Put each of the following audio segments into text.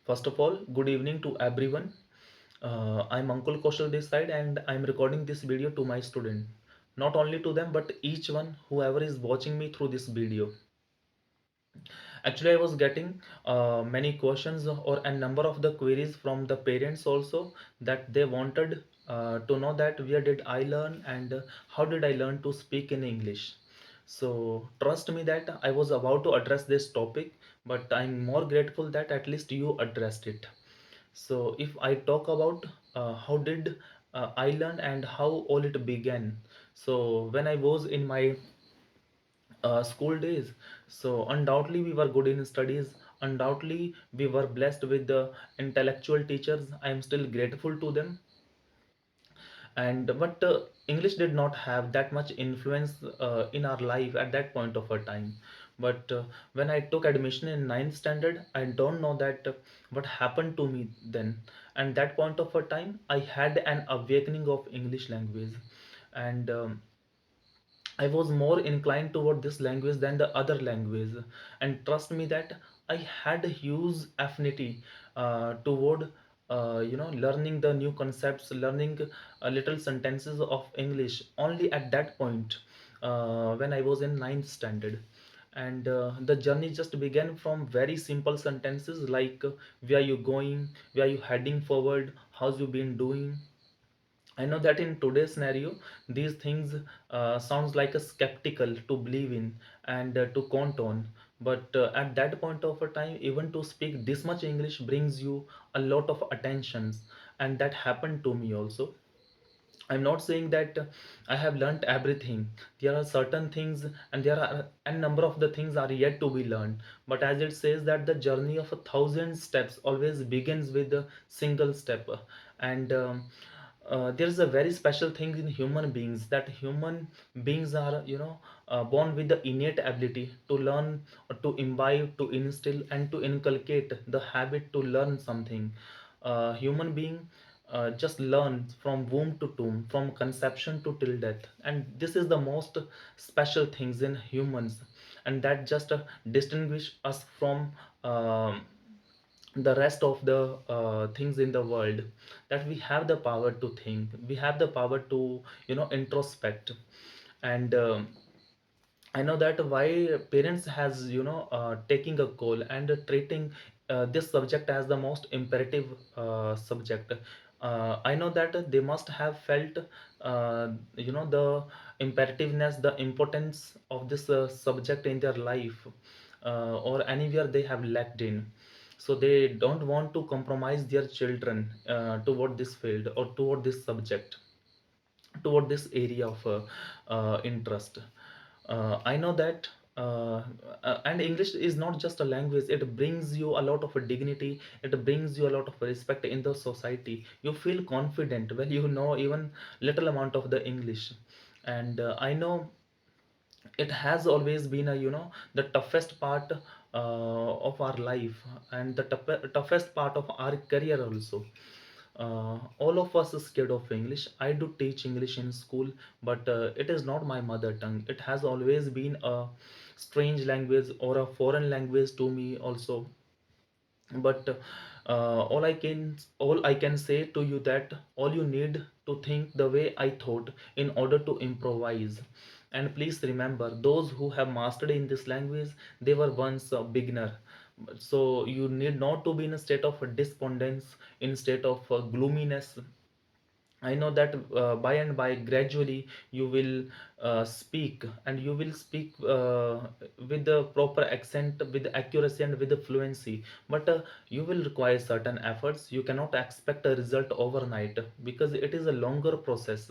First of all, good evening to everyone. I'm Uncle Kaushal this side and I'm recording this video to my student. Not only to them but each one whoever is watching me through this video. Actually, I was getting many questions or a number of the queries from the parents also that they wanted to know that where did I learn and how did I learn to speak in English. So trust me that I was about to address this topic, but I'm more grateful that at least you addressed it. So if I talk about how did I learn and how all it began. So when I was in my school days, so undoubtedly we were good in studies. Undoubtedly we were blessed with the intellectual teachers. I am still grateful to them. And but English did not have that much influence in our life at that point of a time. But when I took admission in ninth standard, I don't know that what happened to me then. And that point of a time I had an awakening of English language. And I was more inclined toward this language than the other language. And trust me that I had a huge affinity toward learning the new concepts, learning little sentences of English only at that point when I was in ninth standard. And the journey just began from very simple sentences like where you going, where you heading forward, how's you been doing. I know that in today's scenario, these things sounds like a skeptical to believe in and to count on. But at that point of a time, even to speak this much English brings you a lot of attentions, and that happened to me also. I'm not saying that I have learnt everything. There are certain things, and there are a number of the things are yet to be learned. But as it says that the journey of 1,000 steps always begins with a single step, and there is a very special thing in human beings that human beings are, born with the innate ability to learn, or to imbibe, to instill, and to inculcate the habit to learn something. Human being just learn from womb to tomb, from conception to till death, and this is the most special things in humans, and that just distinguish us from the rest of the things in the world, that we have the power to think, we have the power to introspect. And I know that why parents has taking a call and treating this subject as the most imperative subject. I know that they must have felt the imperativeness, the importance of this subject in their life, or anywhere they have lacked in. So they don't want to compromise their children toward this field or toward this subject, toward this area of interest. I know that and English is not just a language, it brings you a lot of dignity, it brings you a lot of respect in the society. You feel confident when you know even little amount of the English. And I know it has always been a the toughest part of our life, and the toughest part of our career also. All of us is scared of English. I do teach English in school, but it is not my mother tongue. It has always been a strange language or a foreign language to me also. But all I can say to you that all you need to think the way I thought in order to improvise. And please remember, those who have mastered in this language, they were once a beginner. So you need not to be in a state of despondence, in state of gloominess. I know that by and by, gradually, you will speak, and you will speak with the proper accent, with accuracy, and with the fluency. But you will require certain efforts. You cannot expect a result overnight because it is a longer process.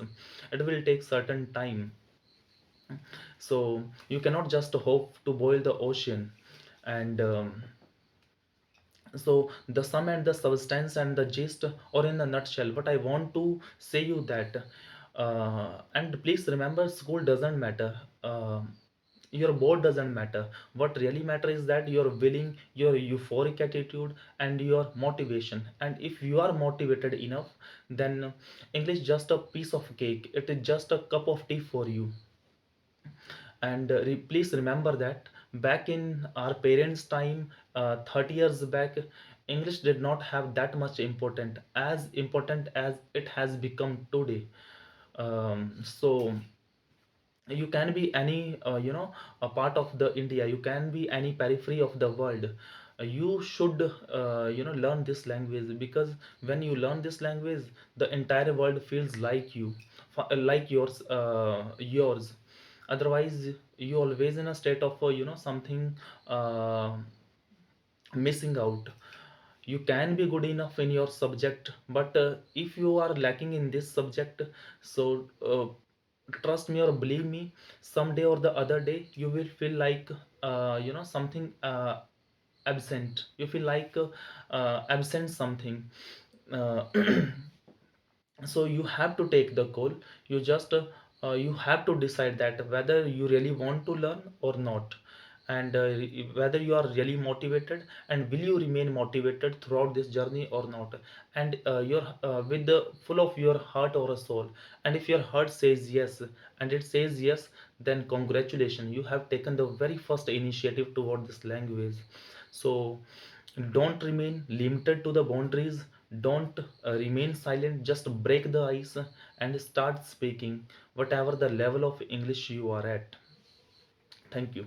It will take certain time. So you cannot just hope to boil the ocean. And so the sum and the substance and the gist, or in a nutshell, what I want to say you that and please remember, school doesn't matter, your board doesn't matter. What really matters is that you're willing, your euphoric attitude, and your motivation. And if you are motivated enough, then English just a piece of cake, it is just a cup of tea for you. And please remember that Back in our parents time, 30 years back, English did not have that much important as it has become today. So you can be any a part of the India, you can be any periphery of the world. You should learn this language, because when you learn this language, the entire world feels like you, like yours. Otherwise you always in a state of something uh, missing out. You can be good enough in your subject, but if you are lacking in this subject, so trust me or believe me, someday or the other day you will feel like something absent. You feel like absent something. uh, so you have to take the call. You have to decide that whether you really want to learn or not, and whether you are really motivated, and will you remain motivated throughout this journey or not. And you're with the full of your heart or a soul. And if your heart says yes, and it says yes, then congratulations, you have taken the very first initiative toward this language. So don't remain limited to the boundaries. Don't remain silent. Just break the ice and start speaking whatever the level of English you are at. Thank you.